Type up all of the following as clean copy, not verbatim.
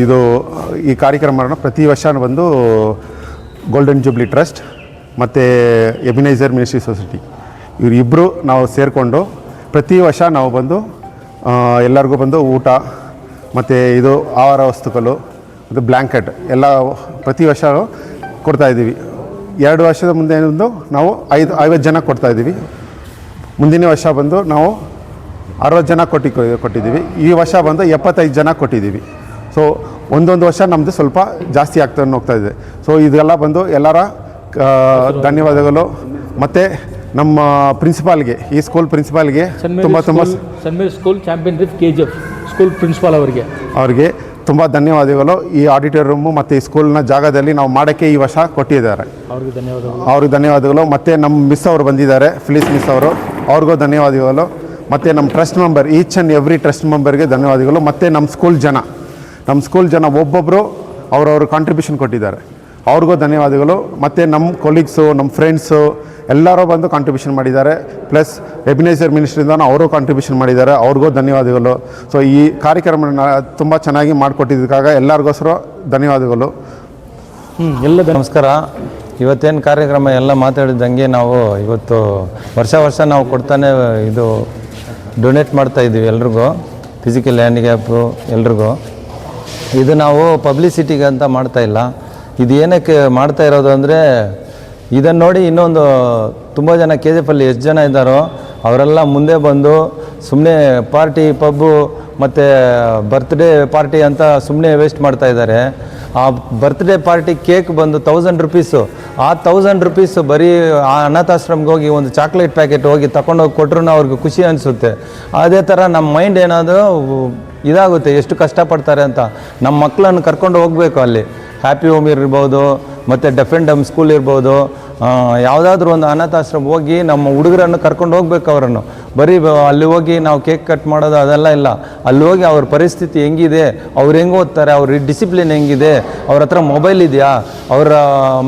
ಇದು ಈ ಕಾರ್ಯಕ್ರಮವನ್ನು ಪ್ರತಿ ವರ್ಷ ಬಂದು ಗೋಲ್ಡನ್ ಜೂಬ್ಲಿ ಟ್ರಸ್ಟ್ ಮತ್ತು ಎಬಿನೈಸರ್ ಮಿನಿಸ್ಟ್ರಿ ಸೊಸೈಟಿ ಇವರಿಬ್ಬರು ನಾವು ಸೇರಿಕೊಂಡು ಪ್ರತಿ ವರ್ಷ ನಾವು ಬಂದು ಎಲ್ಲರಿಗೂ ಬಂದು ಊಟ ಮತ್ತು ಇದು ಆಹಾರ ವಸ್ತುಗಳು ಮತ್ತು ಬ್ಲ್ಯಾಂಕೆಟ್ ಎಲ್ಲ ಪ್ರತಿ ವರ್ಷ ಕೊಡ್ತಾಯಿದ್ದೀವಿ. 2 ವರ್ಷದ ಮುಂದೆ ಬಂದು ನಾವು 50 ಜನ ಕೊಡ್ತಾಯಿದ್ದೀವಿ. ಮುಂದಿನ ವರ್ಷ ಬಂದು ನಾವು 60 ಜನ ಕೊಟ್ಟಿದ್ದೀವಿ. ಈ ವರ್ಷ ಬಂದು 75 ಜನ ಕೊಟ್ಟಿದ್ದೀವಿ. ಸೊ ಒಂದೊಂದು ವರ್ಷ ನಮ್ಮದು ಸ್ವಲ್ಪ ಜಾಸ್ತಿ ಆಗ್ತಾ ಹೋಗ್ತಾಯಿದೆ. ಸೊ ಇದೆಲ್ಲ ಬಂದು ಎಲ್ಲರ ಧನ್ಯವಾದಗಳು. ಮತ್ತು ನಮ್ಮ ಪ್ರಿನ್ಸಿಪಾಲ್ಗೆ, ಈ ಸ್ಕೂಲ್ ಪ್ರಿನ್ಸಿಪಾಲ್ಗೆ ತುಂಬ saint Mary school champion with KGF school principal ಅವ್ರಿಗೆ ತುಂಬ ಧನ್ಯವಾದಗಳು. ಈ ಆಡಿಟೋರಿಯಮ್ಮು ಮತ್ತು ಈ ಸ್ಕೂಲ್ನ ಜಾಗದಲ್ಲಿ ನಾವು ಮಾಡೋಕ್ಕೆ ಈ ವರ್ಷ ಕೊಟ್ಟಿದ್ದಾರೆ. ಅವ್ರಿಗೆ ಧನ್ಯವಾದಗಳು. ಮತ್ತು ನಮ್ಮ ಮಿಸ್ ಅವರು ಬಂದಿದ್ದಾರೆ, ಫಿಲಿಸ್ ಮಿಸ್ ಅವರು, ಅವ್ರಿಗೂ ಧನ್ಯವಾದಗಳು. ಮತ್ತು ನಮ್ಮ trust member, each and every trust ಮೆಂಬರ್ಗೆ ಧನ್ಯವಾದಗಳು. ಮತ್ತು ನಮ್ಮ ಸ್ಕೂಲ್ ಜನ ಒಬ್ಬೊಬ್ಬರು ಅವ್ರವ್ರ ಕಾಂಟ್ರಿಬ್ಯೂಷನ್ ಕೊಟ್ಟಿದ್ದಾರೆ, ಅವ್ರಿಗೂ ಧನ್ಯವಾದಗಳು. ಮತ್ತು ನಮ್ಮ ಕೊಲೀಗ್ಸು, ನಮ್ಮ ಫ್ರೆಂಡ್ಸು ಎಲ್ಲರೂ ಬಂದು ಕಾಂಟ್ರಿಬ್ಯೂಷನ್ ಮಾಡಿದ್ದಾರೆ. ಪ್ಲಸ್ ಎಬಿನೈಸರ್ ಮಿನಿಸ್ಟ್ರಿಯಿಂದ ಅವರು ಕಾಂಟ್ರಿಬ್ಯೂಷನ್ ಮಾಡಿದ್ದಾರೆ, ಅವ್ರಿಗೂ ಧನ್ಯವಾದಗಳು. ಸೊ ಈ ಕಾರ್ಯಕ್ರಮನ ತುಂಬ ಚೆನ್ನಾಗಿ ಮಾಡಿಕೊಟ್ಟಿದ್ದಕ್ಕಾಗ ಎಲ್ಲರಿಗೋಸ್ಕರ ಧನ್ಯವಾದಗಳು. ಎಲ್ಲ ನಮಸ್ಕಾರ. ಇವತ್ತೇನು ಕಾರ್ಯಕ್ರಮ ಎಲ್ಲ ಮಾತಾಡಿದಂಗೆ ನಾವು ಇವತ್ತು ವರ್ಷ ನಾವು ಕೊಡ್ತಾನೆ ಇದು ಡೊನೇಟ್ ಮಾಡ್ತಾಯಿದ್ದೀವಿ ಎಲ್ರಿಗೂ, ಫಿಸಿಕಲ್ ಹ್ಯಾಂಡಿಕ್ಯಾಪು ಎಲ್ರಿಗೂ. ಇದು ನಾವು ಪಬ್ಲಿಸಿಟಿಗೆ ಅಂತ ಮಾಡ್ತಾಯಿಲ್ಲ. ಇದು ಏನಕ್ಕೆ ಮಾಡ್ತಾ ಇರೋದು ಅಂದರೆ, ಇದನ್ನು ನೋಡಿ ಇನ್ನೊಂದು ತುಂಬ ಜನ KGF ಅಲ್ಲಿ ಎಷ್ಟು ಜನ ಇದ್ದಾರೋ ಅವರೆಲ್ಲ ಮುಂದೆ ಬಂದು ಸುಮ್ಮನೆ ಪಾರ್ಟಿ ಪಬ್ಬು ಮತ್ತು ಬರ್ತ್ಡೇ ಪಾರ್ಟಿ ಅಂತ ಸುಮ್ಮನೆ ವೇಸ್ಟ್ ಮಾಡ್ತಾ ಇದ್ದಾರೆ. ಆ ಬರ್ತ್ಡೇ ಪಾರ್ಟಿ ಕೇಕ್ ಬಂದು 1000 ರೂಪೀಸು. ಆ 1000 ರೂಪೀಸು ಬರೀ ಆ ಅನಾಥಾಶ್ರಮಕ್ಕೆ ಹೋಗಿ ಒಂದು ಚಾಕ್ಲೇಟ್ ಪ್ಯಾಕೆಟ್ ಹೋಗಿ ತಗೊಂಡೋಗಿ ಕೊಟ್ಟರು ಅವ್ರಿಗೆ ಖುಷಿ ಅನಿಸುತ್ತೆ. ಅದೇ ಥರ ನಮ್ಮ ಮೈಂಡ್ ಏನಾದರೂ ಇದಾಗುತ್ತೆ, ಎಷ್ಟು ಕಷ್ಟಪಡ್ತಾರೆ ಅಂತ. ನಮ್ಮ ಮಕ್ಕಳನ್ನು ಕರ್ಕೊಂಡು ಹೋಗಬೇಕು ಅಲ್ಲಿ. ಹ್ಯಾಪಿ ಹೋಮ್ ಇರ್ಬೋದು, ಮತ್ತು ಡೆಫ್ ಆ್ಯಂಡ್ ಡಮ್ ಸ್ಕೂಲ್ ಇರ್ಬೋದು, ಯಾವುದಾದ್ರೂ ಒಂದು ಅನಾಥಾಶ್ರಮ ಹೋಗಿ ನಮ್ಮ ಹುಡುಗರನ್ನು ಕರ್ಕೊಂಡು ಹೋಗ್ಬೇಕು. ಅವರನ್ನು ಬರೀ ಅಲ್ಲಿ ಹೋಗಿ ನಾವು ಕೇಕ್ ಕಟ್ ಮಾಡೋದು ಅದೆಲ್ಲ ಇಲ್ಲ. ಅಲ್ಲಿ ಹೋಗಿ ಅವ್ರ ಪರಿಸ್ಥಿತಿ ಹೆಂಗಿದೆ, ಅವ್ರು ಹೆಂಗೆ ಓದ್ತಾರೆ, ಅವ್ರ ಡಿಸಿಪ್ಲಿನ್ ಹೆಂಗಿದೆ, ಅವ್ರ ಹತ್ರ ಮೊಬೈಲ್ ಇದೆಯಾ, ಅವರ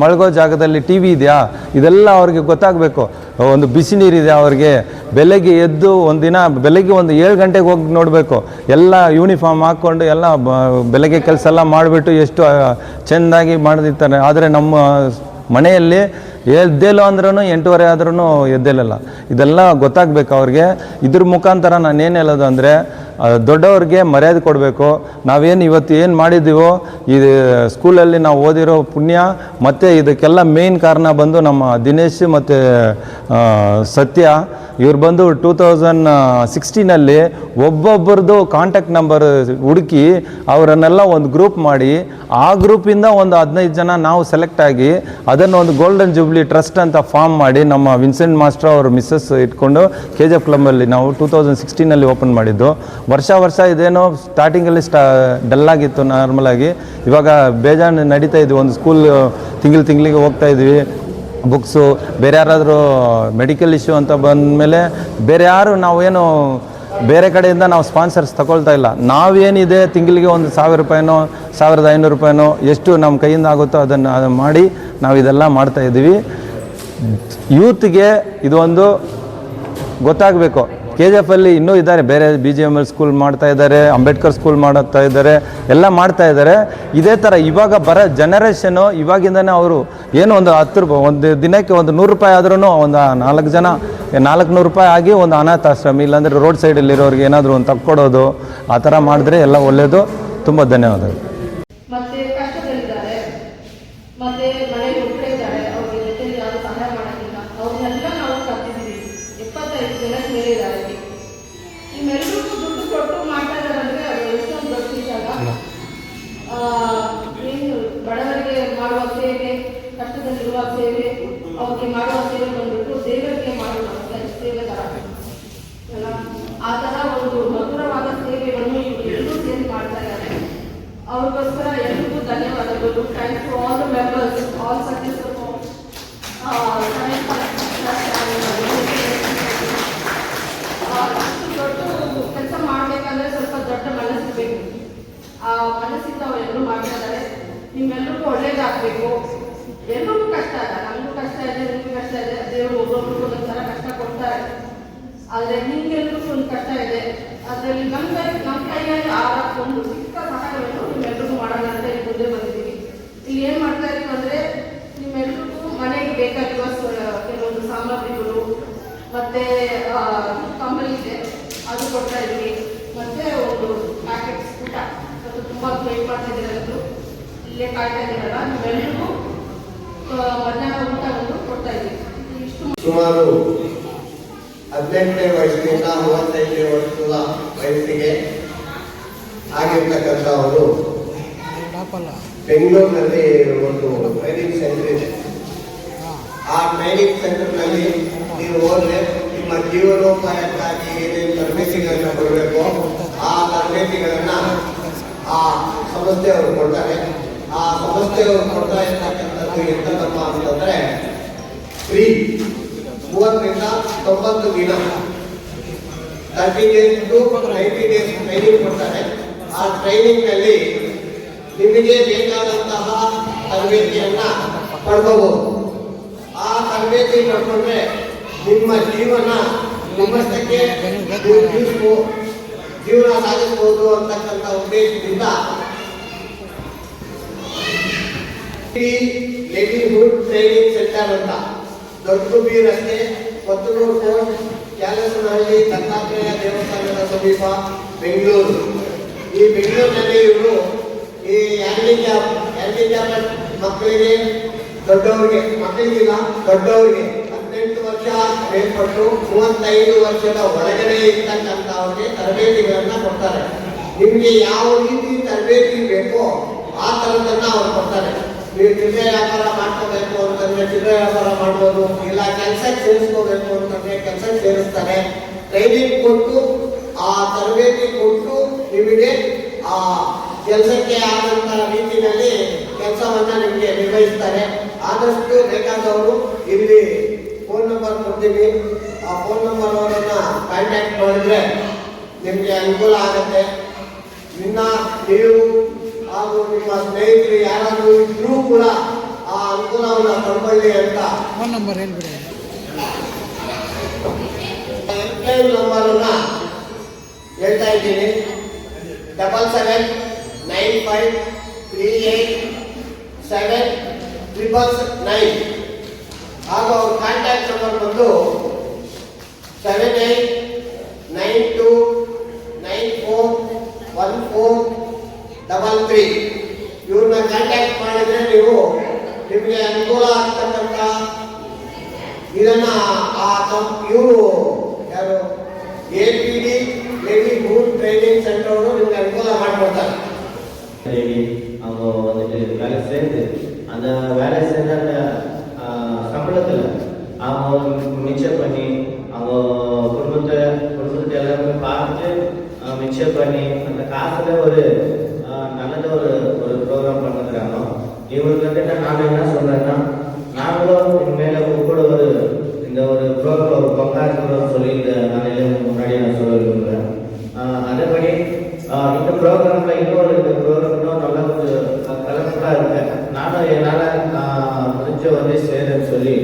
ಮಲಗೋ ಜಾಗದಲ್ಲಿ TV ಇದೆಯಾ, ಇದೆಲ್ಲ ಅವ್ರಿಗೆ ಗೊತ್ತಾಗಬೇಕು. ಒಂದು ಬಿಸಿ ನೀರಿದೆ ಅವ್ರಿಗೆ. ಬೆಳಗ್ಗೆ ಎದ್ದು ಬೆಳಗ್ಗೆ ಒಂದು 7 ಗಂಟೆಗೆ ಹೋಗಿ ನೋಡಬೇಕು. ಎಲ್ಲ ಯೂನಿಫಾರ್ಮ್ ಹಾಕ್ಕೊಂಡು ಎಲ್ಲ ಬೆಳಗ್ಗೆ ಕೆಲಸ ಎಲ್ಲ ಮಾಡಿಬಿಟ್ಟು ಎಷ್ಟು ಚೆಂದಾಗಿ ಮಾಡಿರ್ತಾರೆ. ಆದರೆ ನಮ್ಮ ಮನೆಯಲ್ಲಿ ಎದ್ದೇಲೋ ಅಂದ್ರೂ 8:30 ಆದ್ರೂ ಎದ್ದೇಲಲ್ಲ. ಇದೆಲ್ಲ ಗೊತ್ತಾಗಬೇಕು ಅವ್ರಿಗೆ. ಇದ್ರ ಮುಖಾಂತರ ನಾನೇನು ಹೇಳೋದು ಅಂದರೆ, ದೊಡ್ಡವ್ರಿಗೆ ಮರ್ಯಾದೆ ಕೊಡಬೇಕು. ನಾವೇನು ಇವತ್ತು ಏನು ಮಾಡಿದ್ದೀವೋ ಈ ಸ್ಕೂಲಲ್ಲಿ ನಾವು ಓದಿರೋ ಪುಣ್ಯ, ಮತ್ತು ಇದಕ್ಕೆಲ್ಲ ಮೇಯ್ನ್ ಕಾರಣ ಬಂದು ನಮ್ಮ ದಿನೇಶ್ ಮತ್ತು ಸತ್ಯ. ಇವ್ರು ಬಂದು 2016ನಲ್ಲಿ ಒಬ್ಬೊಬ್ಬರದು ಕಾಂಟ್ಯಾಕ್ಟ್ ನಂಬರ್ ಹುಡುಕಿ ಅವರನ್ನೆಲ್ಲ ಒಂದು ಗ್ರೂಪ್ ಮಾಡಿ, ಆ ಗ್ರೂಪಿಂದ ಒಂದು 15 ಜನ ನಾವು ಸೆಲೆಕ್ಟ್ ಆಗಿ ಅದನ್ನು ಒಂದು ಗೋಲ್ಡನ್ ಜೂಬ್ಲಿ ಟ್ರಸ್ಟ್ ಅಂತ ಫಾರ್ಮ್ ಮಾಡಿ ನಮ್ಮ ವಿನ್ಸೆಂಟ್ ಮಾಸ್ಟರ್ ಅವ್ರ ಮಿಸ್ಸಸ್ ಇಟ್ಕೊಂಡು KGF ಕ್ಲಬ್ಬಲ್ಲಿ ನಾವು 2016ನಲ್ಲಿ ಓಪನ್ ಮಾಡಿದ್ದು. ವರ್ಷ ಇದೇನೋ ಸ್ಟಾರ್ಟಿಂಗಲ್ಲಿ ಡಲ್ಲಾಗಿತ್ತು ನಾರ್ಮಲಾಗಿ. ಇವಾಗ ಬೇಜಾನ್ ನಡೀತಾ ಇದ್ವಿ. ಒಂದು ಸ್ಕೂಲ್ ತಿಂಗಳಿಗೆ ಹೋಗ್ತಾ ಇದ್ವಿ. ಬುಕ್ಸು ಬೇರೆ ಯಾರಾದರೂ ಮೆಡಿಕಲ್ ಇಶ್ಯೂ ಅಂತ ಬಂದಮೇಲೆ ಬೇರೆ ಯಾರು ನಾವೇನು ಬೇರೆ ಕಡೆಯಿಂದ ನಾವು ಸ್ಪಾನ್ಸರ್ಸ್ ತಗೊಳ್ತಾ ಇಲ್ಲ. ನಾವೇನಿದೆ ತಿಂಗಳಿಗೆ ಒಂದು 1000 ರೂಪಾಯಿನೋ 1500 ರೂಪಾಯಿನೋ ಎಷ್ಟು ನಮ್ಮ ಕೈಯಿಂದ ಆಗುತ್ತೋ ಅದನ್ನು ಮಾಡಿ ನಾವು ಇದೆಲ್ಲ ಮಾಡ್ತಾಯಿದ್ದೀವಿ. ಯೂತ್ಗೆ ಇದೊಂದು ಗೊತ್ತಾಗಬೇಕು. KGF ಅಲ್ಲಿ ಇನ್ನೂ ಇದ್ದಾರೆ, ಬೇರೆ BGML ಸ್ಕೂಲ್ ಮಾಡ್ತಾ ಇದ್ದಾರೆ, ಅಂಬೇಡ್ಕರ್ ಸ್ಕೂಲ್ ಮಾಡ್ತಾ ಇದ್ದಾರೆ, ಎಲ್ಲ ಮಾಡ್ತಾ ಇದ್ದಾರೆ. ಇದೇ ಥರ ಇವಾಗ ಬರೋ ಜನರೇಷನ್ನು ಇವಾಗಿಂದನೇ ಅವರು ಏನು ಒಂದು 10 ರೂಪಾಯಿ ಒಂದು ದಿನಕ್ಕೆ ಒಂದು 100 ರೂಪಾಯಿ ಆದ್ರೂ ಒಂದು 4 ಜನ 400 ರೂಪಾಯಿ ಆಗಿ ಒಂದು ಅನಾಥಾಶ್ರಮ ಇಲ್ಲಾಂದರೆ ರೋಡ್ ಸೈಡಲ್ಲಿರೋರಿಗೆ ಏನಾದರೂ ಒಂದು ತಕ್ಕೊಡೋದು, ಆ ಥರ ಮಾಡಿದ್ರೆ ಎಲ್ಲ ಒಳ್ಳೆಯದು. ತುಂಬ ಧನ್ಯವಾದಗಳು. ನಿಮ್ಮೆಲ್ಲರಿಗೂ ದುಡ್ಡು ಕೊಟ್ಟು ಮಾಡ್ತಾ ಇದ್ದಾರಂದ್ರೆ ಅದು ಎಷ್ಟೊಂದು ದೊಡ್ಡ ವಿಷಯ. ಏನು ಬಡವರಿಗೆ ಮಾಡುವ ಸೇವೆ, ಕಷ್ಟದಲ್ಲಿರುವ ಸೇವೆ, ಅವ್ರಿಗೆ ಮಾಡುವ ಸೇವೆ ಬಂದ್ಬಿಟ್ಟು ದೇವರಿಗೆ ಮಾಡುವ ಸೇವೆ ತರ ಅಲ್ಲ. ಆ ಥರ ಒಂದು ಮಧುರವಾದ ಸೇವೆಗಳನ್ನು ಎಲ್ಲರೂ ಸೇರಿ ಮಾಡ್ತಾ ಇದ್ದಾರೆ. ಅವ್ರಿಗೋಸ್ಕರ ಎಲ್ರಿಗೂ ಧನ್ಯವಾದಗಳು. Thanks to all the members, all service ಕೆಲಸ ಮಾಡಬೇಕಂದ್ರೆ ಸ್ವಲ್ಪ ದೊಡ್ಡ ಮನಸ್ಸು ಬೇಕು. ಆ ಮನಸ್ಸಿಂದ ಅವರೆಲ್ಲರೂ ಮಾಡ್ತಾ ಇದ್ದಾರೆ. ನಿಮ್ಮೆಲ್ಲರಿಗೂ ಒಳ್ಳೇದಾಗಬೇಕು. ಎಲ್ರಿಗೂ ಕಷ್ಟ ಇಲ್ಲ, ನಮಗೂ ಕಷ್ಟ ಇದೆ, ನಿಮಗೂ ಕಷ್ಟ ಇದೆ. ದೇವರು ಒಬ್ಬೊಬ್ರಿಗೂ ಒಂದೊಂಥರ ಕಷ್ಟ ಕೊಡ್ತಾರೆ. ಆದರೆ ನಿಮ್ಗೆಲ್ರಿಗೂ ಒಂದು ಕಷ್ಟ ಇದೆ. ಅದರಲ್ಲಿ ನಮ್ಮ ಕೈಯಲ್ಲಿ ಆ ಒಂದು ಚಿಕ್ಕ ಸಹಾಯವನ್ನು ನಿಮ್ಮೆಲ್ಲರೂ ಇಲ್ಲಿ ಏನು ಮಾಡ್ತಾ ಇದೀವಿ ಅಂದರೆ ನಿಮ್ಮೆಲ್ಲರಿಗೂ ಮನೆಗೆ ಬೇಕಾಗಿರುವ ಕೆಲವೊಂದು ಸಾಮಗ್ರಿಗಳು ಮತ್ತು ಕಂಬಳಿ ಇದೆ ಅದು ಕೊಡ್ತಾ ಇದ್ದೀವಿ, ಮತ್ತು ಒಂದು ಪ್ಯಾಕೆಟ್ಸ್ ಊಟ ಅದು ತುಂಬ ವೇಟ್ ಮಾಡ್ತಾ ಇದ್ದೀರಲ್ಲೂ ಇಲ್ಲೇ ಕಾಯ್ತಾ ಇದ್ದೀರಲ್ಲ ನಿಮ್ಮೆಲ್ಲರಿಗೂ ಮಧ್ಯಾಹ್ನ ಊಟ ಒಂದು ಕೊಡ್ತಾ ಇದ್ದೀವಿ. ಇಷ್ಟು ಸುಮಾರು 18ನೇ ವಯಸ್ಸಿನಿಂದ 35ನೇ ವರ್ಷದ ವಯಸ್ಸಿಗೆ ಆಗಿರ್ತಕ್ಕಂಥವರು ಬೆಂಗಳೂರಿನಲ್ಲಿ ಒಂದು ಟ್ರೈನಿಂಗ್ ಸೆಂಟರ್ ಇದೆ. ಆ ಟ್ರೈನಿಂಗ್ ಸೆಂಟರ್ನಲ್ಲಿ ನೀವು ಹೋದರೆ ನಿಮ್ಮ ಜೀವನೋಪಾಯಕ್ಕಾಗಿ ಏನೇನು ತರಬೇತಿಗಳನ್ನು ಕೊಡಬೇಕು ಆ ತರಬೇತಿಗಳನ್ನು ಆ ಸಂಸ್ಥೆಯವರು ಕೊಡ್ತಾರೆ. ಆ ಸಂಸ್ಥೆಯವರು ಕೊಡ್ತಾ ಇರ್ತಕ್ಕಂಥದ್ದು ಎಂತದಪ್ಪ ಅಂತಂದರೆ ಫ್ರೀ 30ರಿಂದ 90 ದಿನ 30 days to 90 days ಟ್ರೈನಿಂಗ್ ಕೊಡ್ತಾರೆ. ಆ ಟ್ರೈನಿಂಗ್ನಲ್ಲಿ ನಿಮಗೆ ಬೇಕಾದಂತಹ ತರಬೇತಿಯನ್ನು ಪಡ್ಕೋಬಹುದು. ಆ ತರಬೇತಿ ಪಡ್ಕೊಂಡ್ರೆ ನಿಮ್ಮ ಜೀವನ ನಿಮ್ಮಷ್ಟಕ್ಕೆ ಜೀವನ ಸಾಗಿಸಬಹುದು ಅಂತಕ್ಕಂಥ ಉದ್ದೇಶದಿಂದ ಲಿವಿಂಗ್ಹುಡ್ ಟ್ರೈನಿಂಗ್ ಸೆಂಟರ್ ಅಂತ ದೊಡ್ಡಗುಬ್ಬಿ ರಸ್ತೆ, ಕೊತ್ತನೂರು ಕೋರ್ಟ್, ಕ್ಯಾಲಸನಹಳ್ಳಿ, ದತ್ತಾತ್ರೇಯ ದೇವಸ್ಥಾನದ ಸಮೀಪ, ಬೆಂಗಳೂರು. ಈ ಬೆಂಗಳೂರಿನಲ್ಲಿ ಇವರು ಈ ಹ್ಯಾಂಡಿಕ್ಯಾಪ್ ಮಕ್ಕಳಿಗೆ ದೊಡ್ಡವರಿಗೆ, ಮಕ್ಕಳಿಗಿಲ್ಲ ದೊಡ್ಡವರಿಗೆ 18 ವರ್ಷ ಮೇಲ್ಪಟ್ಟು 35 ವರ್ಷದ ಒಳಗಡೆ ಇರ್ತಕ್ಕಂಥವ್ರಿಗೆ ತರಬೇತಿಗಳನ್ನು ಕೊಡ್ತಾರೆ. ನಿಮಗೆ ಯಾವ ರೀತಿ ತರಬೇತಿ ಬೇಕೋ ಆ ಥರದನ್ನು ಅವ್ರು ಕೊಡ್ತಾರೆ. ನೀವು ಚಿಲ್ಲರೆ ವ್ಯಾಪಾರ ಮಾಡ್ಕೋಬೇಕು ಅಂತಂದ್ರೆ ಚಿಲ್ಲರೆ ವ್ಯಾಪಾರ ಮಾಡ್ಬೋದು, ಇಲ್ಲ ಕೆಲಸಕ್ಕೆ ಸೇರಿಸ್ಕೋಬೇಕು ಅಂತಂದ್ರೆ ಕೆಲಸಕ್ಕೆ ಸೇರಿಸ್ತಾರೆ. ಟ್ರೈನಿಂಗ್ ಕೊಟ್ಟು ಆ ತರಬೇತಿ ಕೊಟ್ಟು ನಿಮಗೆ ಆ ಕೆಲಸಕ್ಕೆ ಆದಂಥ ರೀತಿಯಲ್ಲಿ ಕೆಲಸವನ್ನು ನಿಮಗೆ ನಿರ್ವಹಿಸ್ತಾರೆ. ಆದಷ್ಟು ಬೇಕಾದವರು ಇಲ್ಲಿ ಫೋನ್ ನಂಬರ್ ಕೊಡ್ತೀವಿ. ಆ ಫೋನ್ ನಂಬರ್ ಅವರನ್ನು ಕಾಂಟ್ಯಾಕ್ಟ್ ಮಾಡಿದ್ರೆ ನಿಮಗೆ ಅನುಕೂಲ ಆಗುತ್ತೆ. ಇನ್ನು ನೀವು ಹಾಗೂ ನಿಮ್ಮ ಸ್ನೇಹಿತರು ಯಾರಾದರೂ ಇದ್ರೂ ಕೂಡ ಆ ಅನುಕೂಲವನ್ನು ಪಡ್ಕೊಳ್ಳಿ ಅಂತ ಫೋನ್ ನಂಬರ್ ಹೇಳ್ಬಿಡಿ. ಹೆಲ್ಪ್ಲೈನ್ ನಂಬರನ್ನು ಹೇಳ್ತಾ ಇದ್ದೀನಿ, 7795387999. ಹಾಗೂ ಅವ್ರ ಕಾಂಟ್ಯಾಕ್ಟ್ ನಂಬರ್ ಬಂದು 7892941433. ಇವ್ರನ್ನ ಕಾಂಟ್ಯಾಕ್ಟ್ ಮಾಡಿದ್ರೆ ನೀವು ನಿಮಗೆ ಅನುಕೂಲ ಆಗ್ತಕ್ಕಂಥ ಇದನ್ನ ಇವರು ಯಾರು APD லிவிங்ஹுட் ட்ரைனிங் சென்டரோட ನಿಮಗೆ ಅನುಕೂಲ ಮಾಡಿಕೊಡ್ತಾರೆ. அவங்க வந்துட்டு வேலை சேர்ந்து அந்த வேலை சேர்ந்த அந்த சம்பளத்தில் அவங்க மிச்சம் பண்ணி அவங்க குடும்பத்தை எல்லாருமே பார்த்து மிச்சம் பண்ணி அந்த காசுல ஒரு நல்லது ஒரு ப்ரோக்ராம் பண்ணுறாங்க. இவங்களுக்கு நான் என்ன சொல்றேன்னா, நாங்களும் இனிமேல் கூட இந்த ஒரு ப்ரோக்ராம் ஒரு பங்காற்றுறோம் சொல்லி இந்த நாளையில முன்னாடி நான் சொல்ல விரும்புகிறேன். அதேபடி இந்த ப்ரோக்ராம்ல இன்னொரு ப்ரோக்ராம் இன்னும் நல்லா கொஞ்சம் கலர்ஃபுல்லாக இருக்கு. நானும் என்னால் முடிஞ்ச சேருன்னு சொல்லி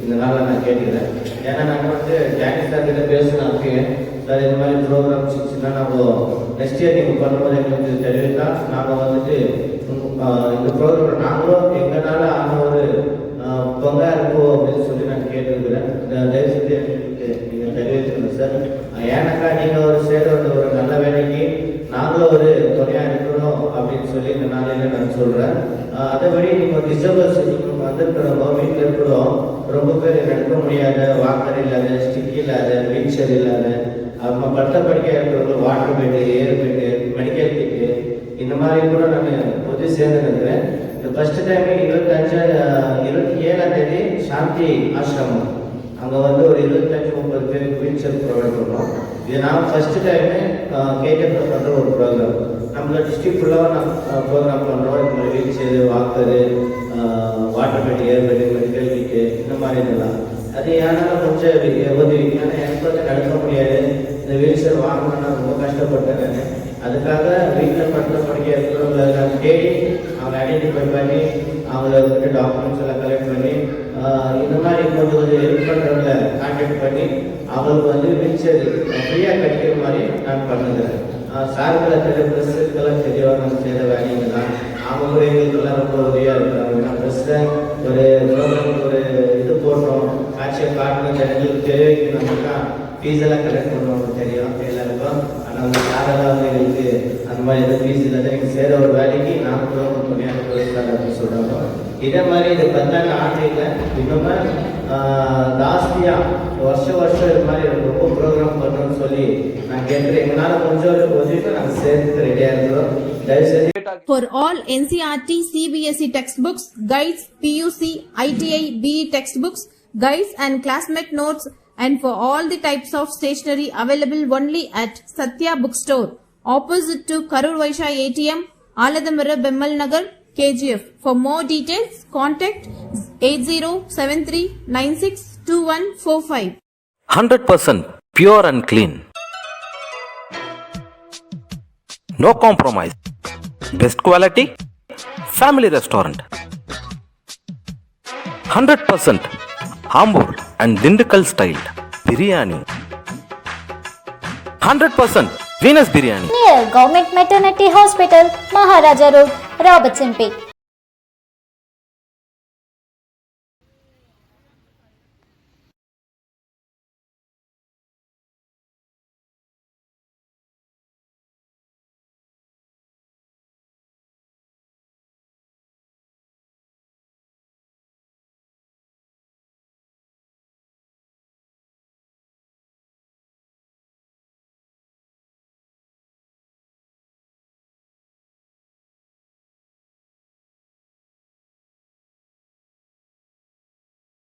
இந்த நாளில் நான் கேட்டுக்கிறேன். ஏன்னா நாங்கள் டேனி சார் கிட்ட பேசினேன் அப்பயே, சார் இந்த மாதிரி ப்ரோக்ராம் சின்ன நம்ம நெக்ஸ்ட் இயர் நீங்கள் பண்ணும்போது எங்களுக்கு தெரிவித்தா நாங்கள் இந்த ப்ரோக்ராம் நாங்களும் எங்களால் ஆன ஒரு பங்கா இருக்கும் அப்படின்னு சொல்லி நான் கேட்டுருக்கிறேன். தயவுசெய்து நீங்கள் தெரிவிச்சுக்கணும் சார். ஏன்னாக்கா நீங்கள் சேர ஒரு நல்ல வேலைக்கு நாங்களும் ஒரு துணையாக இருக்கணும் அப்படின்னு சொல்லி இந்த நாளையில நான் சொல்கிறேன். அதேபடி நீங்கள் டிசபிள்ஸ் வந்திருக்கிறவங்க வீட்டில் இருக்கிறோம், ரொம்ப பேர் நடக்க முடியாத, வாக்கர் இல்லாத, ஸ்டிக் இல்லாத, வீல் சேர் இல்லாத, அவங்க படுத்த படிக்கையாக இருக்கிறவங்க வாட்டர் பெட்டு, ஏர் பெட்டு, மெடிக்கல் கிட்டு இந்த மாதிரி கூட நான் உதவி சேர்ந்துருக்கிறேன். இந்த ஃபர்ஸ்ட் டைம் 27ஆம் தேதி சாந்தி ஆசிரமம் அங்கே ஒரு 25-30 பேருக்கு வீல் சேர் ப்ரொவைட் பண்ணுறோம். இது நான் ஃபர்ஸ்ட் டைமு கேட்டப் பண்ணுற ஒரு ப்ரோக்ராம். நம்மளோட டிஸ்ட்ரிக்ட் ஃபுல்லாக நம்ம ப்ரோக்ராம் பண்ணுறோம். இந்த மாதிரி வீல் சேரு, வாக்கரு, வாட்டர் பெட்டு, ஏர் பெட்டு, மெடிக்கல் கிட்டு இந்த மாதிரி இதெல்லாம். அது ஏன்னாலும் கொஞ்சம் உதவி, ஏன்னா எனக்கு நடக்க முடியாது. இந்த வீல் சேர் வாங்கணும்னா நான் ரொம்ப கஷ்டப்பட்டேன். நான் அதுக்காக வீட்டில் படுத்த படிக்க இருக்கிறவங்களை நான் தேடி அவங்க ஐடென்டிஃபை பண்ணி அவங்கள டாக்குமெண்ட்ஸ் எல்லாம் கலெக்ட் பண்ணி இந்த மாதிரி கொஞ்சம் ஹெல்ப் பண்ணுறவங்கள கான்டாக்ட் பண்ணி அவங்களுக்கு வீல் சேர் ஃப்ரீயாக கிடைக்கிற மாதிரி நான் பண்ணுறேன். சார்களை ப்ரெஸ்ஸுக்கெல்லாம் தெரியவாக நம்ம செய்த வேலைங்க தான். அவங்க கூட எங்களுக்கெல்லாம் ரொம்ப உதவியாக இருக்கிறாங்க. நான் ப்ரெஸ்ஸில் ஒரு ப்ரோக்ராம் ஒரு இது போடுறோம், காட்சியை காட்டணும், ஜனங்களுக்கு தெரிவிக்கணும்னாக்கா ஃபீஸ் எல்லாம் கலெக்ட் பண்ணுவாங்க தெரியும் எல்லாருக்கும். ஆனால் அவங்க யாரெல்லாம் வந்து எங்களுக்கு அந்த மாதிரி எதுவும் ஃபீஸ் இல்லாத எங்களுக்கு சேர ஒரு வேலைக்கு நாங்கள் ப்ரோக்ராம் பண்ணி அனுப்பிச்சிருக்காங்க அப்படின்னு சொல்கிறாங்க. இதே மாதிரி இது 10 ஆண்டில் இன்னுமே ஜாஸ்தியாக வருஷம் இது மாதிரி ரொம்ப ப்ரோக்ராம் பண்ணணும்னு சொல்லி நான் கேட்குறேன். எங்களால் முடிஞ்ச ஒரு உதவிக்கு நாங்கள் சேர்த்து ரெடியாக இருக்கிறோம். தயவுசெய்து For all NCERT, CBSE textbooks, guides, PUC, ITI, BE textbooks, guides and classmate notes, and for all the types of stationery available only at Satya Bookstore, opposite to Karur Vaishya ATM, Aladamara, Bemmal Nagar, KGF. For more details, contact 8073962145. 100% pure and clean. No compromise. Best quality. Family restaurant. 100% Ambur and Dindigul style biryani. 100% Venus biryani. Near Government Maternity Hospital, Maharaja Road, Robertson Peak.